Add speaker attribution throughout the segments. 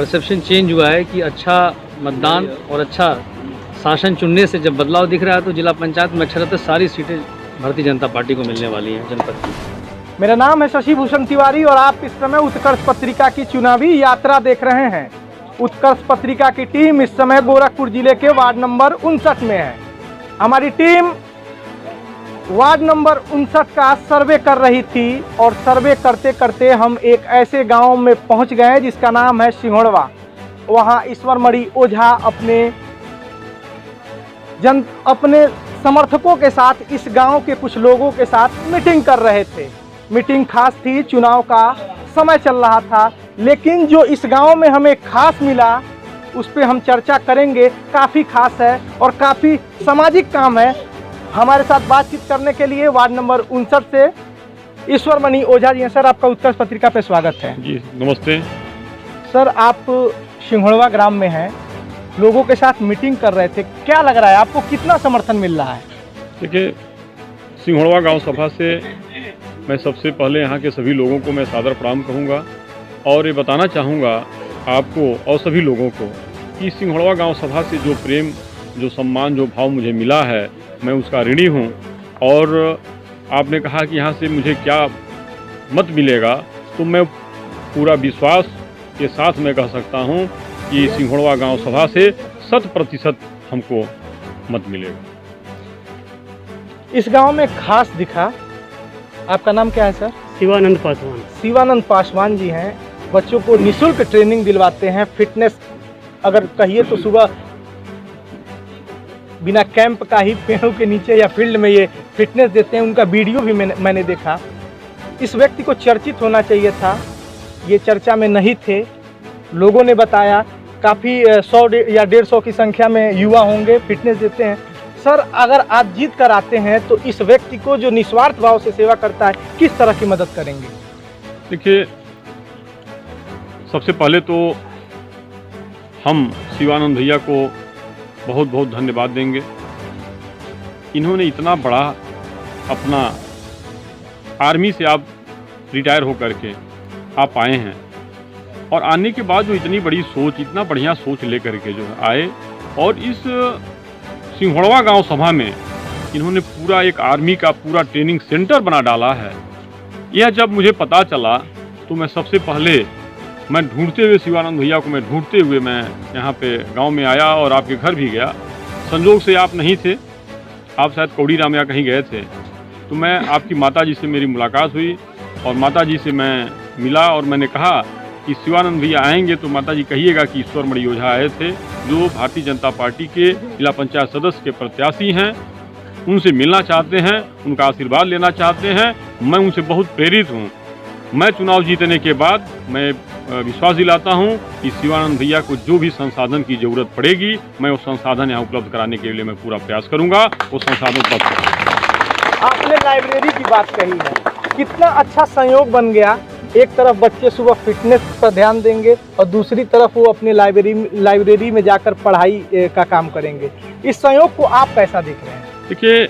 Speaker 1: Perception change हुआ है कि अच्छा मतदान और अच्छा शासन चुनने से जब बदलाव दिख रहा है तो जिला पंचायत में अक्षरतः सारी सीटें भारतीय जनता पार्टी को मिलने वाली हैं जनपद की।
Speaker 2: मेरा नाम है शशि भूषण तिवारी और आप इस समय उत्कर्ष पत्रिका की चुनावी यात्रा देख रहे हैं। उत्कर्ष पत्रिका की टीम इस समय गोरखपुर जिले के वार्ड नंबर 59 में है। हमारी टीम वार्ड नंबर 59 का सर्वे कर रही थी और सर्वे करते करते हम एक ऐसे गांव में पहुंच गए जिसका नाम है सिंघोड़वा। वहां ईश्वरमणि ओझा अपने समर्थकों के साथ इस गांव के कुछ लोगों के साथ मीटिंग कर रहे थे। मीटिंग खास थी, चुनाव का समय चल रहा था, लेकिन जो इस गांव में हमें खास मिला उस पर हम चर्चा करेंगे। काफ़ी खास है और काफ़ी सामाजिक काम है। हमारे साथ बातचीत करने के लिए वार्ड नंबर 59 से ईश्वरमणि ओझा जी हैं। सर, आपका उत्कर्ष पत्रिका पे स्वागत है।
Speaker 3: जी नमस्ते।
Speaker 2: सर, आप सिंघोड़वा ग्राम में हैं, लोगों के साथ मीटिंग कर रहे थे, क्या लग रहा है आपको, कितना समर्थन मिल रहा है?
Speaker 3: देखिए, सिंघोड़वा गांव सभा से मैं सबसे पहले यहाँ के सभी लोगों को मैं सादर प्रणाम कहूँगा और ये बताना चाहूँगा आपको और सभी लोगों को कि सिंघोड़वा गांव सभा से जो प्रेम, जो सम्मान, जो भाव मुझे मिला है, मैं उसका ऋणी हूँ। और आपने कहा कि यहाँ से मुझे क्या मत मिलेगा, तो मैं पूरा विश्वास के साथ मैं कह सकता हूँ कि सिंघोड़वा गांव सभा से 100% हमको मत मिलेगा।
Speaker 2: इस गांव में खास दिखा, आपका नाम क्या है सर?
Speaker 4: शिवानंद पासवान।
Speaker 2: शिवानंद पासवान जी हैं। बच्चों को निःशुल्क ट्रेनिंग दिलवाते हैं, फिटनेस अगर कहिए तो सुबह बिना कैंप का ही पेड़ों के नीचे या फील्ड में ये फिटनेस देते हैं। उनका वीडियो भी मैंने देखा। इस व्यक्ति को चर्चित होना चाहिए था, ये चर्चा में नहीं थे। लोगों ने बताया काफ़ी 100 या 150 की संख्या में युवा होंगे, फिटनेस देते हैं। सर, अगर आप जीत कर आते हैं तो इस व्यक्ति को जो निस्वार्थ भाव से सेवा करता है, किस तरह की मदद करेंगे?
Speaker 3: देखिए, सबसे पहले तो हम शिवानंद भैया को बहुत बहुत धन्यवाद देंगे। इन्होंने इतना बड़ा अपना आर्मी से आप रिटायर होकर के आप आए हैं और आने के बाद जो इतनी बड़ी सोच, इतना बढ़िया सोच लेकर के जो है आए और इस सिंघोड़वा गांव सभा में इन्होंने पूरा एक आर्मी का पूरा ट्रेनिंग सेंटर बना डाला है। यह जब मुझे पता चला तो मैं सबसे पहले मैं ढूंढते हुए शिवानंद भैया को मैं ढूंढते हुए मैं यहाँ पे गांव में आया और आपके घर भी गया। संजोग से आप नहीं थे, आप शायद कौड़ी राम या कहीं गए थे, तो मैं आपकी माताजी से मेरी मुलाकात हुई और माताजी से मैं मिला और मैंने कहा कि शिवानंद भैया आएंगे तो माताजी कहिएगा कि ईश्वरमणि ओझा आए थे, जो भारतीय जनता पार्टी के जिला पंचायत सदस्य के प्रत्याशी हैं, उनसे मिलना चाहते हैं, उनका आशीर्वाद लेना चाहते हैं। मैं उनसे बहुत प्रेरित हूँ। मैं चुनाव जीतने के बाद मैं विश्वास दिलाता हूं कि शिवानंद भैया को जो भी संसाधन की जरूरत पड़ेगी, मैं वो संसाधन यहाँ उपलब्ध कराने के लिए मैं पूरा प्रयास करूंगा। वो संसाधन उपलब्ध करूंगा।
Speaker 2: आपने लाइब्रेरी की बात कही है, कितना अच्छा संयोग बन गया। एक तरफ बच्चे सुबह फिटनेस पर ध्यान देंगे और दूसरी तरफ वो अपने लाइब्रेरी में जाकर पढ़ाई का काम करेंगे। इस संयोग को आप कैसा देख रहे हैं?
Speaker 3: देखिए,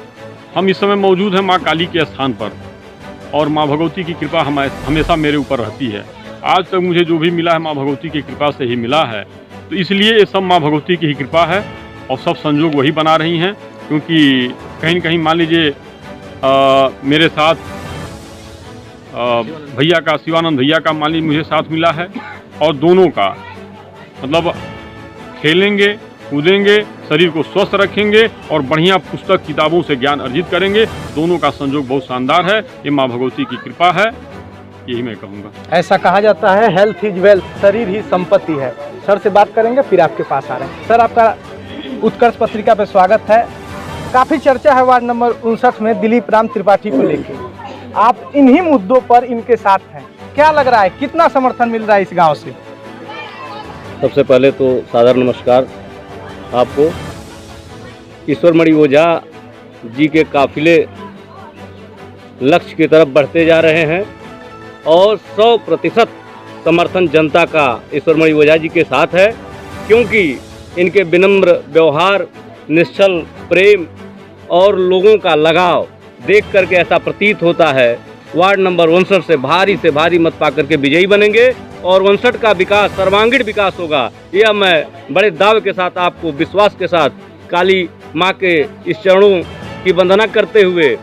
Speaker 3: हम इस समय मौजूद हैं माँ काली के स्थान पर और माँ भगवती की कृपा हमेशा मेरे ऊपर रहती है। आज तक मुझे जो भी मिला है माँ भगवती की कृपा से ही मिला है, तो इसलिए ये सब माँ भगवती की ही कृपा है और सब संजोग वही बना रही हैं। क्योंकि कहीं न कहीं मान लीजिए मेरे साथ भैया का, शिवानंद भैया का मान लीजिए मुझे साथ मिला है और दोनों का मतलब खेलेंगे, कूदेंगे, शरीर को स्वस्थ रखेंगे और बढ़िया पुस्तक किताबों से ज्ञान अर्जित करेंगे। दोनों का संजोग बहुत शानदार है। ये माँ भगवती की कृपा है, यही मैं कहूँगा।
Speaker 2: ऐसा कहा जाता है, हेल्थ इज वेल्थ, शरीर ही संपत्ति है। सर से बात करेंगे, फिर आपके पास आ रहे हैं। सर, आपका उत्कर्ष पत्रिका पे स्वागत है। काफ़ी चर्चा है वार्ड नंबर 59 में दिलीप राम त्रिपाठी को लेकर। आप इन्हीं मुद्दों पर इनके साथ हैं, क्या लग रहा है, कितना समर्थन मिल रहा है इस गाँव से?
Speaker 5: सबसे पहले तो सादर नमस्कार आपको। ईश्वरमणि ओझा जी के काफिले लक्ष्य की तरफ बढ़ते जा रहे हैं और 100% समर्थन जनता का ईश्वरमणि ओझा जी के साथ है, क्योंकि इनके विनम्र व्यवहार, निश्चल प्रेम और लोगों का लगाव देख करके ऐसा प्रतीत होता है वार्ड नंबर 59 से भारी मत पाकर के विजयी बनेंगे और 59 का विकास सर्वांगीण विकास होगा, यह मैं बड़े दावे के साथ आपको विश्वास के साथ काली माँ के इस चरणों की वंदना करते हुए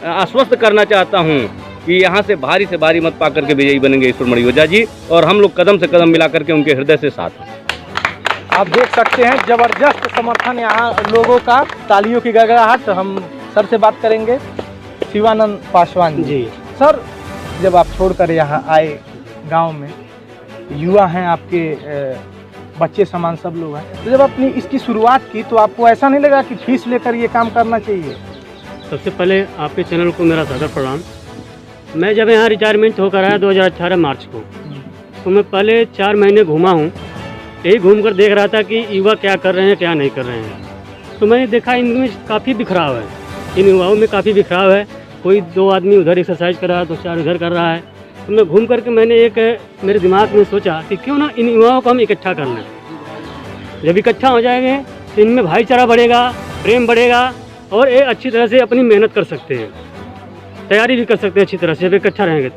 Speaker 5: आश्वस्त करना चाहता हूँ कि यहाँ से भारी मत पा करके विजयी बनेंगे ईश्वरमणि ओझा जी, और हम लोग कदम से कदम मिला करके उनके हृदय से साथ हैं।
Speaker 2: आप देख सकते हैं जबरदस्त समर्थन यहाँ लोगों का, तालियों की गड़गड़ाहट। हम सर से बात करेंगे, शिवानंद पासवान जी। सर, जब आप छोड़कर यहाँ आए गांव में, युवा हैं आपके, बच्चे समान सब लोग हैं, तो जब आपने इसकी शुरुआत की तो आपको ऐसा नहीं लगा कि फीस लेकर ये काम करना चाहिए?
Speaker 4: सबसे पहले आपके चैनल को मेरा सादर प्रणाम। मैं जब यहाँ रिटायरमेंट होकर आया 2018 मार्च को, तो मैं पहले 4 महीने घूमा हूँ। यही घूम कर देख रहा था कि युवा क्या कर रहे हैं क्या नहीं कर रहे हैं। तो मैंने देखा इनमें काफ़ी बिखराव है, इन युवाओं में काफ़ी बिखराव है। कोई 2 आदमी उधर एक्सरसाइज कर रहा है, 2-4 इधर कर रहा है। तो मैं घूम करके मैंने मेरे दिमाग में सोचा कि क्यों ना इन युवाओं को हम इकट्ठा कर लें। जब इकट्ठा हो जाएंगे तो इनमें भाईचारा बढ़ेगा, प्रेम बढ़ेगा और ये अच्छी तरह से अपनी मेहनत कर सकते हैं, तैयारी भी कर सकते हैं अच्छी तरह से जब इकट्ठा रहेंगे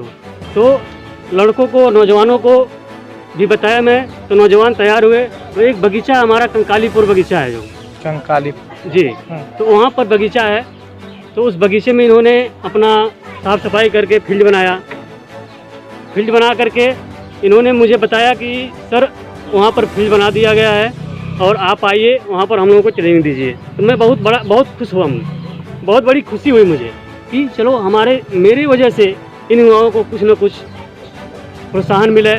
Speaker 4: तो लड़कों को, नौजवानों को भी बताया मैं, तो नौजवान तैयार हुए। तो एक बगीचा हमारा कंकालीपुर बगीचा है, जो
Speaker 2: कंकाली
Speaker 4: जी, तो वहाँ पर बगीचा है। तो उस बगीचे में इन्होंने अपना साफ़ सफाई करके फील्ड बनाया। फील्ड बना करके इन्होंने मुझे बताया कि सर वहाँ पर फील्ड बना दिया गया है और आप आइए वहाँ पर हम लोगों को ट्रेनिंग दीजिए। तो मैं बहुत खुश हुआ, बहुत बड़ी खुशी हुई मुझे कि चलो मेरी वजह से इन युवाओं को कुछ न कुछ प्रोत्साहन मिले,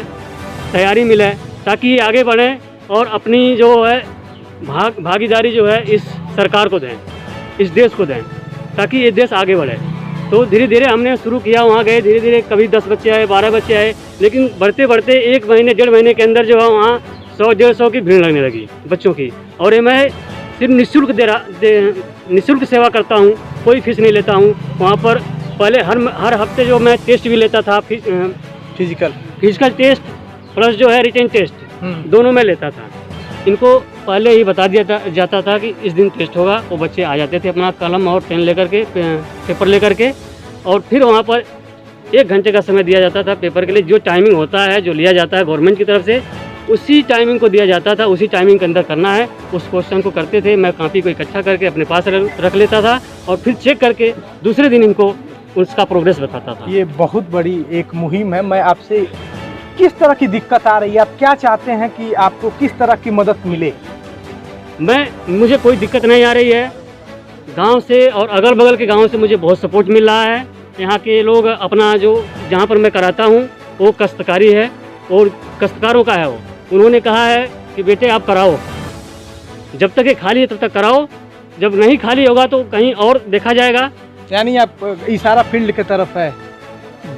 Speaker 4: तैयारी मिले, ताकि ये आगे बढ़ें और अपनी जो है भागीदारी जो है इस सरकार को दें, इस देश को दें, ताकि ये देश आगे बढ़े। तो धीरे धीरे हमने शुरू किया, वहाँ गए, धीरे धीरे कभी 10 बच्चे आए, 12 बच्चे आए, लेकिन बढ़ते बढ़ते 1 महीने 1.5 महीने के अंदर जो है वहाँ 100-150 की भीड़ लगने लगी बच्चों की। और ये मैं सिर्फ निःशुल्क सेवा करता हूँ, कोई फीस नहीं लेता हूँ। वहाँ पर पहले हर हफ्ते जो मैं टेस्ट भी लेता था, फिजिकल टेस्ट प्लस जो है रिटन टेस्ट, दोनों में लेता था। इनको पहले ही बता दिया जाता था कि इस दिन टेस्ट होगा। वो बच्चे आ जाते थे अपना कलम और पेन लेकर के, पेपर लेकर के, और फिर वहाँ पर 1 घंटे का समय दिया जाता था पेपर के लिए। जो टाइमिंग होता है, जो लिया जाता है गवर्नमेंट की तरफ से, उसी टाइमिंग को दिया जाता था, उसी टाइमिंग के अंदर करना है। उस क्वेश्चन को करते थे। मैं कॉपी को इकट्ठा करके अपने पास रख लेता था और फिर चेक करके दूसरे दिन इनको उसका प्रोग्रेस बताता था।
Speaker 2: ये बहुत बड़ी एक मुहिम है। मैं आपसे किस तरह की दिक्कत आ रही है, आप क्या चाहते हैं कि आपको किस तरह की मदद मिले?
Speaker 4: मुझे कोई दिक्कत नहीं आ रही है। गांव से और अगल बगल के गांव से मुझे बहुत सपोर्ट मिल रहा है। यहाँ के लोग अपना जहाँ पर मैं कराता हूँ वो काश्तकारी है और काश्तकारों का है। वो उन्होंने कहा है कि बेटे आप कराओ, जब तक ये खाली है तब तक कराओ, जब नहीं खाली होगा तो कहीं और देखा जाएगा।
Speaker 2: यानी आप इशारा फील्ड की तरफ है?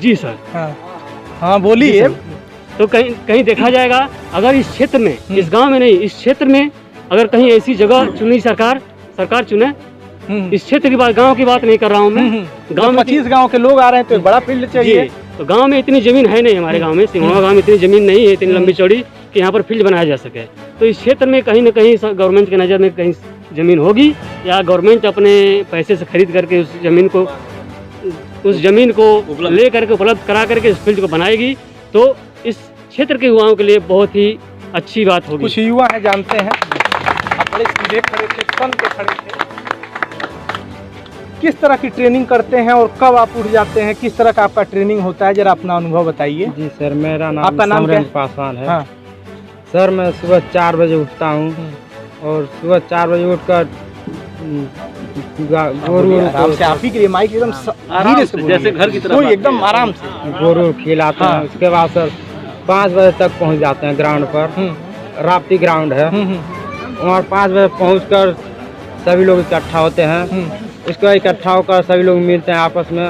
Speaker 4: जी सर।
Speaker 2: हाँ बोलिए।
Speaker 4: तो कहीं देखा जाएगा। अगर इस क्षेत्र में, इस गांव में नहीं, इस क्षेत्र में अगर कहीं ऐसी जगह चुनी सरकार चुने, इस क्षेत्र की बात, गांव की बात नहीं कर रहा हूं मैं।
Speaker 2: गांव में 25 गांव के लोग आ रहे हैं तो एक बड़ा फील्ड चाहिए।
Speaker 4: तो गांव में इतनी जमीन है नहीं, हमारे गांव में, सिंगोड़ा गांव में इतनी जमीन नहीं है, इतनी लंबी चौड़ी कि यहाँ पर फील्ड बनाया जा सके। तो इस क्षेत्र में कहीं ना कहीं गवर्नमेंट की नज़र में कहीं ज़मीन होगी, या गवर्नमेंट अपने पैसे से खरीद करके उस ज़मीन को ले करके उपलब्ध करा करके इस फील्ड को बनाएगी, तो इस क्षेत्र के युवाओं के लिए बहुत ही अच्छी बात होगी।
Speaker 2: कुछ युवा है, जानते हैं, आप बड़े सीधे खड़े थे, सन के खड़े थे, किस तरह की ट्रेनिंग करते हैं और कब आप उठ जाते हैं, किस तरह का आपका ट्रेनिंग होता है, जरा अपना अनुभव बताइए।
Speaker 6: जी सर, मेरा नाम
Speaker 2: आपका नाम क्या?
Speaker 6: पासवान है।
Speaker 2: हाँ।
Speaker 6: सर, मैं सुबह 4 बजे उठता हूँ और सुबह 4 बजे उठकर
Speaker 2: आराम से, आप ही के लिए माइक एकदम धीरे से,
Speaker 5: जैसे घर की तरह,
Speaker 2: कोई एकदम आराम से
Speaker 6: गोरू खिलाते हैं। उसके बाद सर 5 बजे तक पहुँच जाते हैं ग्राउंड पर। राप्ती ग्राउंड है, वहाँ 5 बजे पहुँचकर सभी लोग इकट्ठा होते हैं। उसके बाद इकट्ठा होकर सभी लोग मिलते हैं आपस में।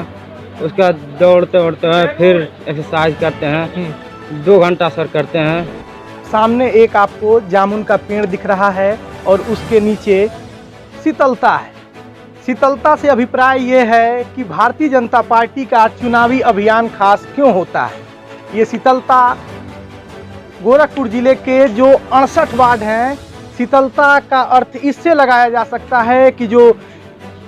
Speaker 6: उसके बाद दौड़ते हैं, फिर एक्सरसाइज करते हैं। 2 घंटा सर करते हैं।
Speaker 2: सामने एक आपको जामुन का पेड़ दिख रहा है और उसके नीचे शीतलता है। शीतलता से अभिप्राय ये है कि भारतीय जनता पार्टी का चुनावी अभियान खास क्यों होता है। ये शीतलता गोरखपुर जिले के जो 68 वार्ड हैं, शीतलता का अर्थ इससे लगाया जा सकता है कि जो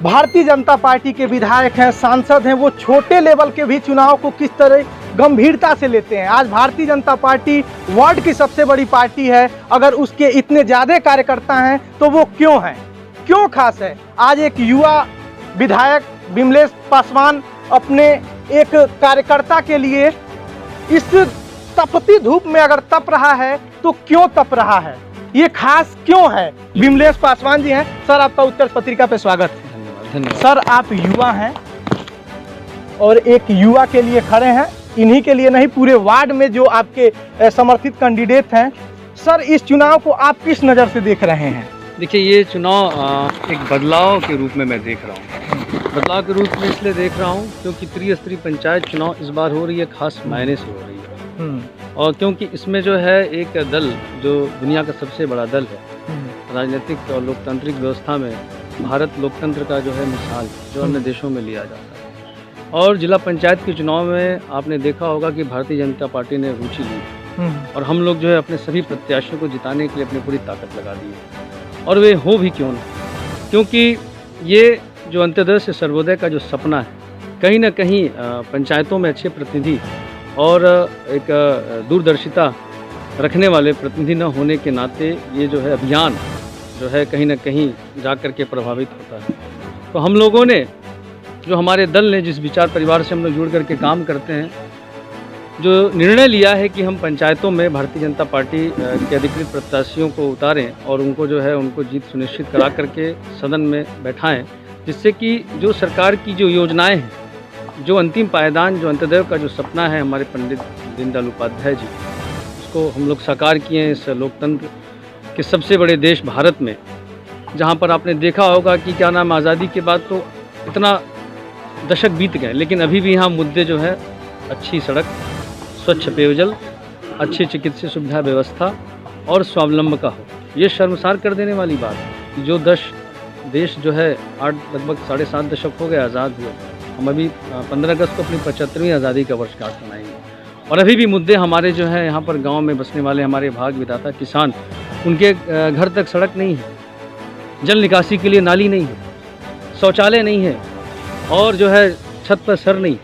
Speaker 2: भारतीय जनता पार्टी के विधायक हैं, सांसद हैं, वो छोटे लेवल के भी चुनाव को किस तरह गंभीरता से लेते हैं। आज भारतीय जनता पार्टी वर्ल्ड की सबसे बड़ी पार्टी है, अगर उसके इतने ज़्यादा कार्यकर्ता हैं तो वो क्यों हैं, क्यों खास है? आज एक युवा विधायक विमलेश पासवान अपने एक कार्यकर्ता के लिए इस तपती धूप में अगर तप रहा है तो क्यों तप रहा है, ये खास क्यों है? विमलेश पासवान जी हैं। सर, आपका उत्तर पत्रिका पे स्वागत है।
Speaker 1: धन्यवाद धन्यवाद।
Speaker 2: सर, आप युवा हैं और एक युवा के लिए खड़े हैं, इन्हीं के लिए नहीं पूरे वार्ड में जो आपके समर्थित कैंडिडेट हैं। सर, इस चुनाव को आप किस नज़र से देख रहे हैं?
Speaker 1: देखिए, ये चुनाव एक बदलाव के रूप में मैं देख रहा हूँ। बदलाव के रूप में इसलिए देख रहा हूँ क्योंकि त्रिस्तरीय पंचायत चुनाव इस बार हो रही है, खास मायने से हो रही है। और क्योंकि इसमें जो है एक दल जो दुनिया का सबसे बड़ा दल है, राजनीतिक और लोकतांत्रिक व्यवस्था में भारत लोकतंत्र का जो है मिसाल जो अन्य देशों में लिया जाता है। और जिला पंचायत के चुनाव में आपने देखा होगा कि भारतीय जनता पार्टी ने रुचि ली और हम लोग जो है अपने सभी प्रत्याशियों को जिताने के लिए अपनी पूरी ताकत लगा दी है। और वे हो भी क्यों ना, क्योंकि ये जो अंत्योदय से सर्वोदय का जो सपना है, कहीं ना कहीं पंचायतों में अच्छे प्रतिनिधि और एक दूरदर्शिता रखने वाले प्रतिनिधि न होने के नाते ये जो है अभियान जो है कहीं ना कहीं जा कर के प्रभावित होता है। तो हम लोगों ने जो हमारे दल ने जिस विचार परिवार से हम लोग जुड़ करके काम करते हैं, जो निर्णय लिया है कि हम पंचायतों में भारतीय जनता पार्टी के अधिकृत प्रत्याशियों को उतारें और उनको जो है उनको जीत सुनिश्चित करा करके सदन में बैठाएं, जिससे कि जो सरकार की जो योजनाएं हैं, जो अंतिम पायदान, जो अंत्योदय का जो सपना है हमारे पंडित दीनदयाल उपाध्याय जी, उसको हम लोग साकार किए हैं इस लोकतंत्र के सबसे बड़े देश भारत में, जहाँ पर आपने देखा होगा कि क्या नाम आज़ादी के बाद तो इतना दशक बीत गए, लेकिन अभी भी यहाँ मुद्दे जो है अच्छी सड़क, स्वच्छ पेयजल, अच्छी चिकित्सा सुविधा व्यवस्था और स्वावलंबन का हो। ये शर्मसार कर देने वाली बात है। जो देश जो है लगभग 7.5 दशक हो गए आज़ाद हुए, हम अभी 15 अगस्त को अपनी 75वीं आज़ादी का वर्षगांठ मनाएंगे और अभी भी मुद्दे हमारे जो है यहाँ पर गांव में बसने वाले हमारे भाग विधाता किसान, उनके घर तक सड़क नहीं है, जल निकासी के लिए नाली नहीं है, शौचालय नहीं है और जो है छत पर सर नहीं।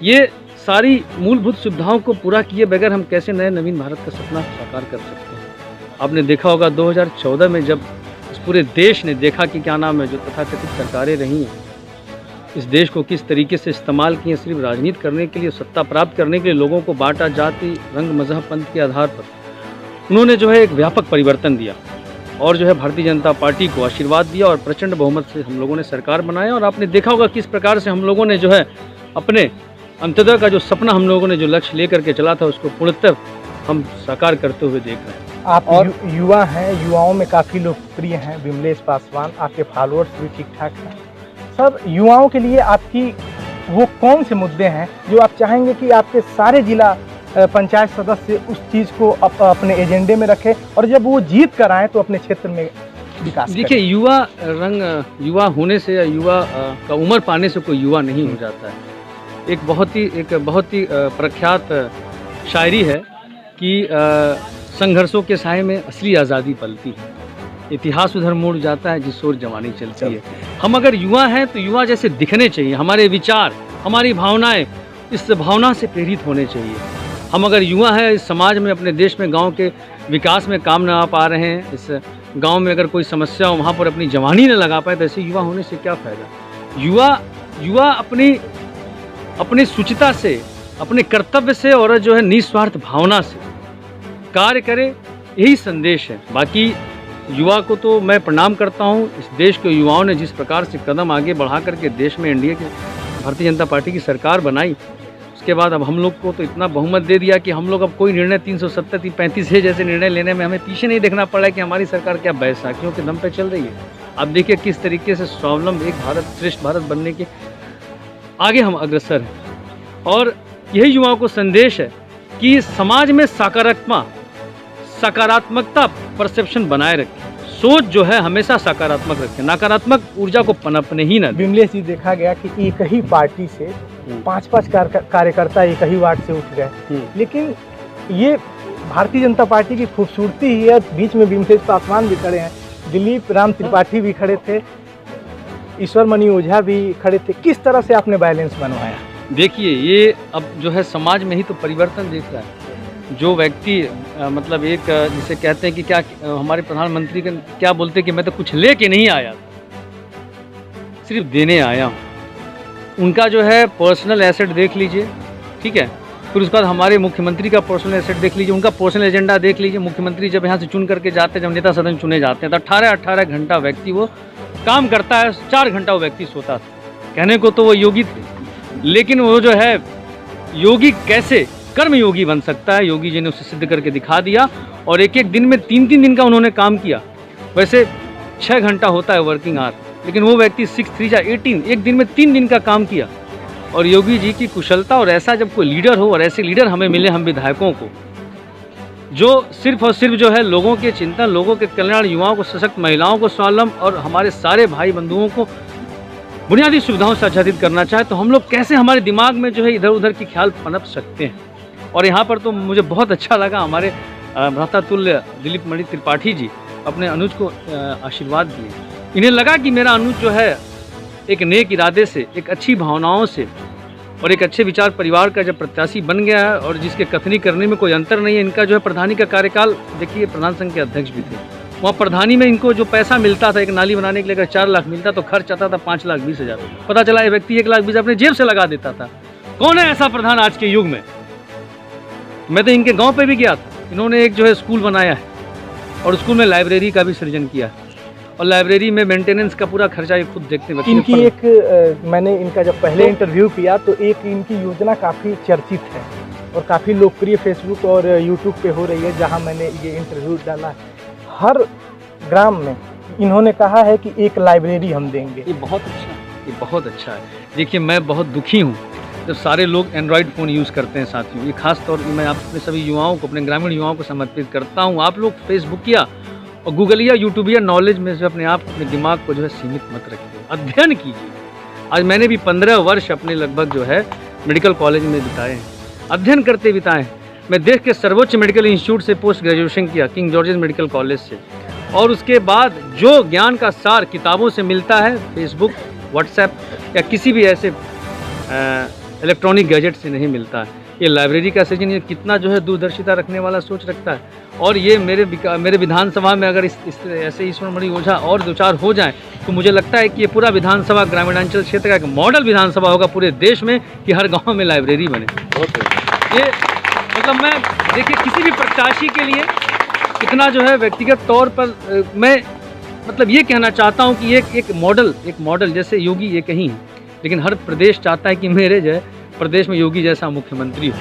Speaker 1: ये सारी मूलभूत सुविधाओं को पूरा किए बगैर हम कैसे नए नवीन भारत का सपना साकार कर सकते हैं? आपने देखा होगा 2014 में जब इस पूरे देश ने देखा कि क्या नाम है जो तथाकथित सरकारें रही हैं, इस देश को किस तरीके से इस्तेमाल किए सिर्फ राजनीति करने के लिए, सत्ता प्राप्त करने के लिए, लोगों को बांटा जाति, रंग, मजहब, पंथ के आधार पर, उन्होंने जो है एक व्यापक परिवर्तन दिया और जो है भारतीय जनता पार्टी को आशीर्वाद दिया और प्रचंड बहुमत से हम लोगों ने सरकार बनाया। और आपने देखा होगा किस प्रकार से हम लोगों ने जो है अपने अंत्योदय का जो सपना हम लोगों ने जो लक्ष्य लेकर के चला था, उसको पूर्णतः हम साकार करते हुए देख रहे हैं।
Speaker 2: आप और युवा हैं, युवाओं में काफ़ी लोकप्रिय हैं विमलेश पासवान, आपके फॉलोअर्स भी ठीक ठाक हैं। सर, युवाओं के लिए आपकी वो कौन से मुद्दे हैं जो आप चाहेंगे कि आपके सारे जिला पंचायत सदस्य उस चीज़ को अपने एजेंडे में रखें और जब वो जीत कर आएँ तो अपने क्षेत्र में विकास? देखिए,
Speaker 1: युवा होने से या युवा का उम्र पाने से कोई युवा नहीं हो जाता है। एक बहुत ही प्रख्यात शायरी है कि संघर्षों के साए में असली आज़ादी पलती है, इतिहास उधर मुड़ जाता है जिस ओर जवानी चलती है। हम अगर युवा हैं तो युवा जैसे दिखने चाहिए, हमारे विचार, हमारी भावनाएं इस भावना से प्रेरित होने चाहिए। हम अगर युवा हैं, इस समाज में, अपने देश में, गांव के विकास में काम ना आ पा रहे हैं, इस गांव में अगर कोई समस्या हो वहाँ पर अपनी जवानी न लगा पाए, तो ऐसे युवा होने से क्या फ़ायदा? युवा अपनी शुचिता से, अपने कर्तव्य से और जो है निस्वार्थ भावना से कार्य करे, यही संदेश है। बाकी युवा को तो मैं प्रणाम करता हूँ। इस देश के युवाओं ने जिस प्रकार से कदम आगे बढ़ा करके देश में एनडीए के भारतीय जनता पार्टी की सरकार बनाई, उसके बाद अब हम लोग को तो इतना बहुमत दे दिया कि हम लोग अब कोई निर्णय 370, 35 है जैसे निर्णय लेने में हमें पीछे नहीं देखना पड़ा है कि हमारी सरकार क्या बैसाखियों के दम पे चल रही है। आप देखिए किस तरीके से स्वावलंबन, एक भारत श्रेष्ठ भारत बनने के आगे हम अग्रसर हैं। और यही युवाओं को संदेश है कि समाज में सकारात्मकता परसेप्शन बनाए रखें, सोच जो है हमेशा सकारात्मक रखें, नकारात्मक ऊर्जा को पनपने ही न।
Speaker 2: विमलेश जी, देखा गया कि एक ही पार्टी से 5-5 कार्यकर्ता एक ही वार्ड से उठ गए, लेकिन ये भारतीय जनता पार्टी की खूबसूरती ही है। बीच में विमलेश पासवान भी खड़े हैं, दिलीप राम त्रिपाठी भी खड़े थे, ईश्वर मणि ओझा भी खड़े थे। किस तरह से आपने बैलेंस बनवाया?
Speaker 1: देखिए, ये अब जो है समाज में ही तो परिवर्तन दिख रहा है। जो व्यक्ति मतलब एक जिसे कहते हैं कि क्या हमारे प्रधानमंत्री का क्या बोलते हैं कि मैं तो कुछ लेके नहीं आया, सिर्फ देने आया हूँ। उनका जो है पर्सनल एसेट देख लीजिए, ठीक है। फिर उसके बाद हमारे मुख्यमंत्री का पर्सनल एसेट देख लीजिए, उनका पर्सनल एजेंडा देख लीजिए। मुख्यमंत्री जब यहाँ से चुन करके जाते हैं, जब नेता सदन चुने जाते हैं, तो 18-18 घंटा व्यक्ति वो काम करता है, 4 घंटा वो व्यक्ति सोता था। कहने को तो वो योगी थे, लेकिन वो जो है योगी कैसे कर्म योगी बन सकता है, योगी जी ने उसे सिद्ध करके दिखा दिया। और एक एक दिन में 3-3 दिन का उन्होंने काम किया। वैसे 6 घंटा होता है वर्किंग आवर, लेकिन वो व्यक्ति 6 3 जा 18 एक दिन में 3 दिन का काम किया। और योगी जी की कुशलता, और ऐसा जब कोई लीडर हो, और ऐसे लीडर हमें मिले हम विधायकों को, जो सिर्फ और सिर्फ जो है लोगों के चिंतन, लोगों के कल्याण, युवाओं को सशक्त, महिलाओं को स्वावलंबन और हमारे सारे भाई बंधुओं को बुनियादी सुविधाओं से आच्छादित करना चाहे, तो हम लोग कैसे हमारे दिमाग में जो है इधर उधर की ख्याल पनप सकते हैं। और यहाँ पर तो मुझे बहुत अच्छा लगा, हमारे भ्रातातुल्य दिलीप मणि त्रिपाठी जी अपने अनुज को आशीर्वाद दिए। इन्हें लगा कि मेरा अनुज जो है एक नेक इरादे से, एक अच्छी भावनाओं से और एक अच्छे विचार परिवार का जब प्रत्याशी बन गया है, और जिसके कथनी करने में कोई अंतर नहीं है। इनका जो है प्रधानी का कार्यकाल, देखिए प्रधान संघ के अध्यक्ष भी थे, वहाँ प्रधानी में इनको जो पैसा मिलता था, एक नाली बनाने के लिए अगर 4 लाख मिलता तो खर्च आता था 5,20,000। पता चला ये व्यक्ति 1,20,000 अपने जेब से लगा देता था। कौन है ऐसा प्रधान आज के युग में? मैं तो इनके गाँव पर भी गया था। इन्होंने एक जो है स्कूल बनाया है, और स्कूल में लाइब्रेरी का भी सृजन किया है, और लाइब्रेरी में मेंटेनेंस का पूरा खर्चा ये खुद देखते हैं।
Speaker 2: इनकी एक मैंने इनका जब पहले इंटरव्यू किया तो एक इनकी योजना काफ़ी चर्चित है और काफ़ी लोकप्रिय फेसबुक और यूट्यूब पे हो रही है, जहां मैंने ये इंटरव्यू डाला है। हर ग्राम में इन्होंने कहा है कि एक लाइब्रेरी हम देंगे।
Speaker 1: ये बहुत अच्छा है, ये बहुत अच्छा है। देखिए, मैं बहुत दुखी हूँ जब सारे लोग एंड्रॉयड फ़ोन यूज़ करते हैं साथियों। ये खास तौर पर मैं अपने सभी युवाओं को, अपने ग्रामीण युवाओं को समर्पित करता हूँ। आप लोग फेसबुकिया और गूगलिया, यूट्यूबिया नॉलेज में से अपने आप, अपने दिमाग को जो है सीमित मत रखिए, अध्ययन कीजिए। आज मैंने भी 15 वर्ष अपने लगभग जो है मेडिकल कॉलेज में बिताए हैं, अध्ययन करते बिताए हैं। मैं देश के सर्वोच्च मेडिकल इंस्टीट्यूट से पोस्ट ग्रेजुएशन किया, किंग जॉर्जेस मेडिकल कॉलेज से। और उसके बाद जो ज्ञान का सार किताबों से मिलता है, फेसबुक, व्हाट्सएप या किसी भी ऐसे इलेक्ट्रॉनिक गैजेट से नहीं मिलता है। ये लाइब्रेरी का सृजन, ये कितना जो है दूरदर्शिता रखने वाला सोच रखता है। और ये मेरे विधानसभा में अगर ऐसे ईश्वर मणि ओझा और 2-4 हो जाएं, तो मुझे लगता है कि ये पूरा विधानसभा ग्रामीणांचल क्षेत्र का एक मॉडल विधानसभा होगा पूरे देश में, कि हर गांव में लाइब्रेरी बने। ये मतलब मैं देखिए किसी भी प्रत्याशी के लिए इतना जो है व्यक्तिगत तौर पर मैं मतलब ये कहना चाहता हूँ कि एक मॉडल जैसे योगी एक ही है, लेकिन हर प्रदेश चाहता है कि मेरे जो है प्रदेश में योगी जैसा मुख्यमंत्री हो।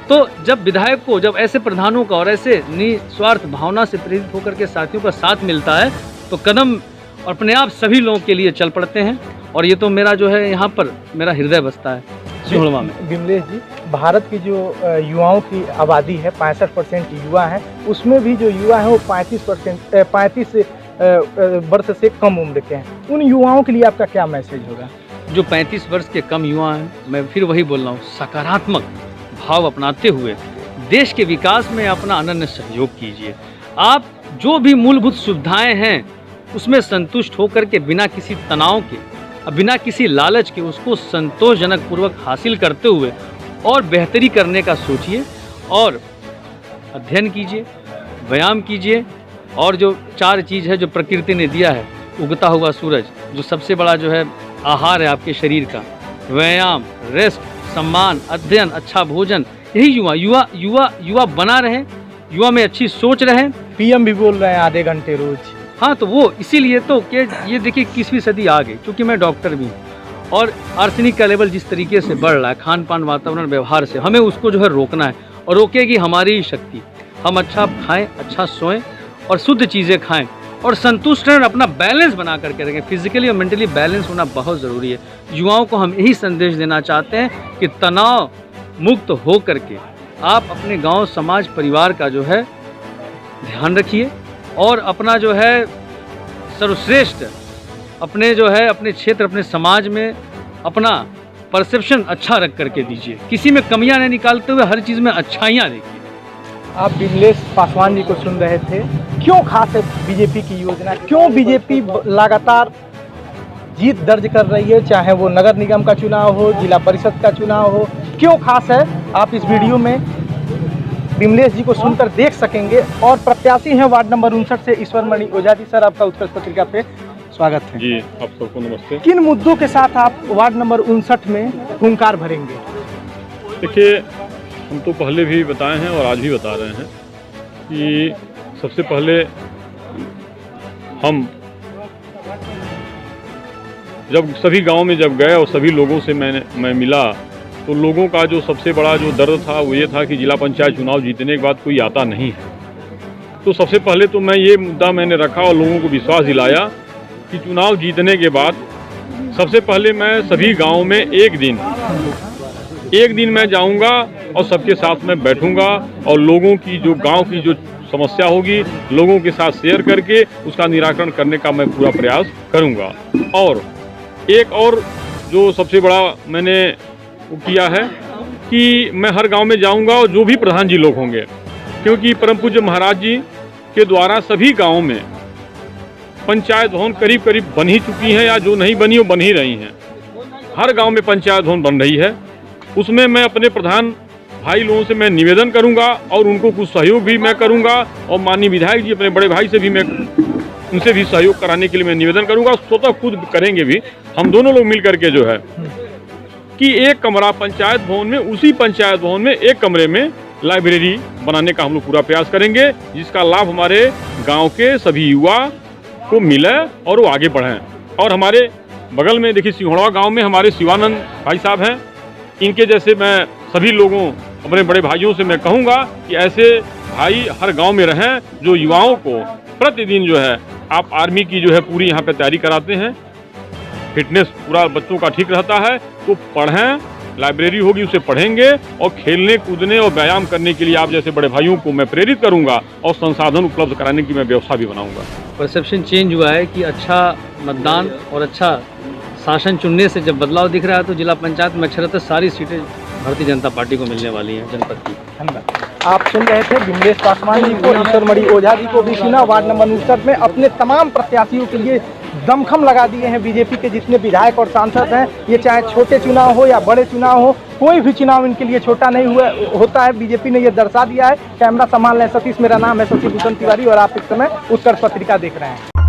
Speaker 1: तो जब विधायक को, जब ऐसे प्रधानों का और ऐसे निस्वार्थ भावना से प्रेरित होकर के साथियों का साथ मिलता है, तो कदम अपने आप सभी लोगों के लिए चल पड़ते हैं। और ये तो मेरा जो है यहाँ पर मेरा हृदय बसता है सिहोड़वा में।
Speaker 2: विमलेश जी, भारत की जो युवाओं की आबादी है 65% युवा हैं, उसमें भी जो युवा हैं वो 35 वर्ष से कम उम्र के हैं। उन युवाओं के लिए आपका क्या मैसेज होगा?
Speaker 1: जो 35 वर्ष के कम युवा हैं, मैं फिर वही बोल रहा हूँ, सकारात्मक भाव अपनाते हुए देश के विकास में अपना अनन्य सहयोग कीजिए। आप जो भी मूलभूत सुविधाएं हैं उसमें संतुष्ट होकर के, बिना किसी तनाव के, बिना किसी लालच के, उसको संतोषजनक पूर्वक हासिल करते हुए और बेहतरी करने का सोचिए, और अध्ययन कीजिए, व्यायाम कीजिए। और जो 4 चीज़ है जो प्रकृति ने दिया है, उगता हुआ सूरज जो सबसे बड़ा जो है आहार है आपके शरीर का, व्यायाम, रेस्ट, सम्मान, अध्ययन, अच्छा भोजन, यही युवा बना रहे, युवा में अच्छी सोच रहे।
Speaker 2: पीएम भी बोल रहे हैं आधे घंटे रोज।
Speaker 1: हाँ, तो वो इसीलिए तो कि ये देखिए 21वीं सदी आ गई, क्योंकि मैं डॉक्टर भी हूँ, और आर्सेनिक का लेवल जिस तरीके से बढ़ रहा है खान पान, वातावरण, व्यवहार से, हमें उसको जो है रोकना है, और रोकेगी हमारी ही शक्ति। हम अच्छा खाएं, अच्छा सोएं और शुद्ध चीज़ें खाएं, और संतुष्ट रहें, अपना बैलेंस बना करके रखें। फिजिकली और मेंटली बैलेंस होना बहुत ज़रूरी है। युवाओं को हम यही संदेश देना चाहते हैं कि तनाव मुक्त हो करके आप अपने गांव, समाज, परिवार का जो है ध्यान रखिए, और अपना जो है सर्वश्रेष्ठ अपने जो है अपने क्षेत्र, अपने समाज में अपना परसेप्शन अच्छा रख करके दीजिए। किसी में कमियां नहीं निकालते हुए हर चीज़ में अच्छाइयाँ देखिए।
Speaker 2: आप विमलेश पासवान जी को सुन रहे थे। क्यों खास है बीजेपी की योजना? क्यों बीजेपी लगातार जीत दर्ज कर रही है, चाहे वो नगर निगम का चुनाव हो, जिला परिषद का चुनाव हो। क्यों खास है, आप इस वीडियो में विमलेश जी को सुनकर देख सकेंगे। और प्रत्याशी हैं वार्ड नंबर 59 से ईश्वर मणि ओझा जी। सर, आपका उत्कर्ष पत्रिका पे स्वागत है
Speaker 3: जी। आप सबको नमस्ते।
Speaker 2: किन मुद्दों के साथ आप वार्ड नंबर 59 में हुंकार भरेंगे?
Speaker 3: देखिए, हम तो पहले भी बताए हैं और आज भी बता रहे हैं कि सबसे पहले हम जब सभी गांव में जब गए और सभी लोगों से मैं मिला, तो लोगों का जो सबसे बड़ा जो दर्द था वो ये था कि जिला पंचायत चुनाव जीतने के बाद कोई आता नहीं है। तो सबसे पहले तो मैं ये मुद्दा मैंने रखा और लोगों को विश्वास दिलाया कि चुनाव जीतने के बाद सबसे पहले मैं सभी गाँव में एक दिन मैं जाऊंगा और सबके साथ में बैठूंगा और लोगों की जो गांव की जो समस्या होगी लोगों के साथ शेयर करके उसका निराकरण करने का मैं पूरा प्रयास करूंगा। और एक और जो सबसे बड़ा मैंने किया है कि मैं हर गांव में जाऊंगा और जो भी प्रधान जी लोग होंगे, क्योंकि परम पूज्य महाराज जी के द्वारा सभी गाँव में पंचायत भवन करीब करीब बन ही चुकी हैं या जो नहीं बनी वो बन ही रही हैं। हर गांव में पंचायत भवन बन रही है। उसमें मैं अपने प्रधान भाई लोगों से मैं निवेदन करूंगा और उनको कुछ सहयोग भी मैं करूंगा और माननीय विधायक जी अपने बड़े भाई से भी मैं उनसे भी सहयोग कराने के लिए मैं निवेदन करूंगा। स्वतः खुद करेंगे भी, हम दोनों लोग मिल करके जो है कि एक कमरा पंचायत भवन में, उसी पंचायत भवन में एक कमरे में लाइब्रेरी बनाने का हम लोग पूरा प्रयास करेंगे, जिसका लाभ हमारे गाँव के सभी युवा को मिले और वो आगे बढ़ें। और हमारे बगल में देखिए सिंघोड़वा गाँव में हमारे शिवानंद भाई साहब हैं। इनके जैसे मैं सभी लोगों अपने बड़े भाइयों से मैं कहूँगा कि ऐसे भाई हर गांव में रहें जो युवाओं को प्रतिदिन जो है आप आर्मी की जो है पूरी यहाँ पे तैयारी कराते हैं, फिटनेस पूरा बच्चों का ठीक रहता है, तो पढ़ें, लाइब्रेरी होगी उसे पढ़ेंगे और खेलने कूदने और व्यायाम करने के लिए आप जैसे बड़े भाइयों को मैं प्रेरित करूँगा और संसाधन उपलब्ध कराने की मैं व्यवस्था भी बनाऊँगा।
Speaker 1: परसेप्शन चेंज हुआ है कि अच्छा मतदान और अच्छा शासन चुनने से जब बदलाव दिख रहा है तो जिला पंचायत में अक्षरतः सारी सीटें भारतीय जनता पार्टी को मिलने वाली हैं जनपद की।
Speaker 2: धन्यवाद। आप सुन रहे थे विमलेश पासवान जी को, ईश्वर मणि ओझा जी को भी सुना। वार्ड नंबर 59 में अपने तमाम प्रत्याशियों के लिए दमखम लगा दिए हैं बीजेपी के जितने विधायक और सांसद हैं। ये चाहे छोटे चुनाव हो या बड़े चुनाव हो, कोई भी चुनाव इनके लिए छोटा नहीं होता है। बीजेपी ने ये दर्शा दिया है। कैमरा संभाल रहे हैं सतीश, मेरा नाम है शशि भूषण तिवारी और आप इस समय उत्कर्ष पत्रिका देख रहे हैं।